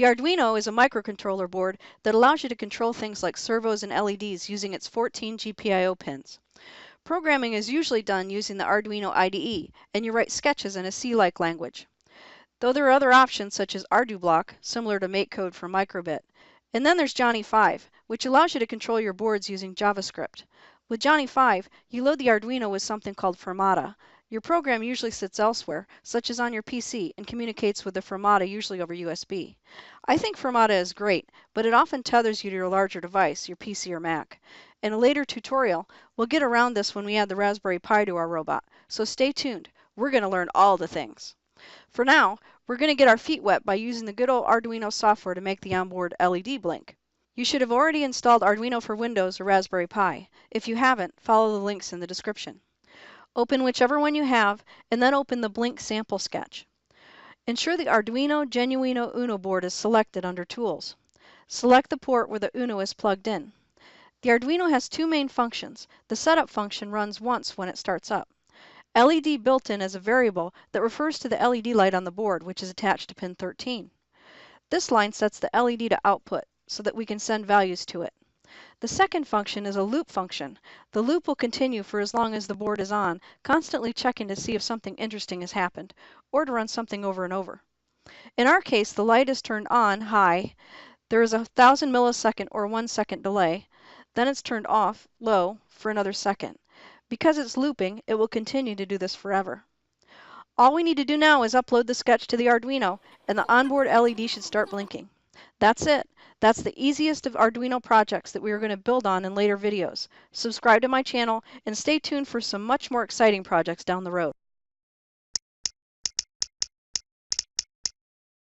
The Arduino is a microcontroller board that allows you to control things like servos and LEDs using its 14 GPIO pins. Programming is usually done using the Arduino IDE, and you write sketches in a C-like language. Though there are other options such as Rdublock, similar to MakeCode for microbit. And then there's Johnny 5, which allows you to control your boards using JavaScript. With Johnny 5, you load the Arduino with something called Fermata. Your program usually sits elsewhere, such as on your PC, and communicates with the Fermata usually over USB. I think Fermata is great, but it often tethers you to your larger device, your PC or Mac. In a later tutorial, we'll get around this when we add the Raspberry Pi to our robot, so stay tuned. We're going to learn all the things. For now, we're going to get our feet wet by using the good old Arduino software to make the onboard LED blink. You should have already installed Arduino for Windows or Raspberry Pi. If you haven't, follow the links in the description. Open whichever one you have, and then open the Blink sample sketch. Ensure the Arduino Genuino Uno board is selected under Tools. Select the port where the Uno is plugged in. The Arduino has two main functions. The setup function runs once when it starts up. LED built in as a variable that refers to the LED light on the board, which is attached to pin 13. This line sets the LED to output so that we can send values to it. The second function is a loop function. The loop will continue for as long as the board is on, constantly checking to see if something interesting has happened, or to run something over and over. In our case, the light is turned on high, there is a 1000 millisecond or 1 second delay, then it's turned off low for another second. Because it's looping, it will continue to do this forever. All we need to do now is upload the sketch to the Arduino, and the onboard LED should start blinking. That's it. That's the easiest of Arduino projects that we are going to build on in later videos. Subscribe to my channel and stay tuned for some much more exciting projects down the road.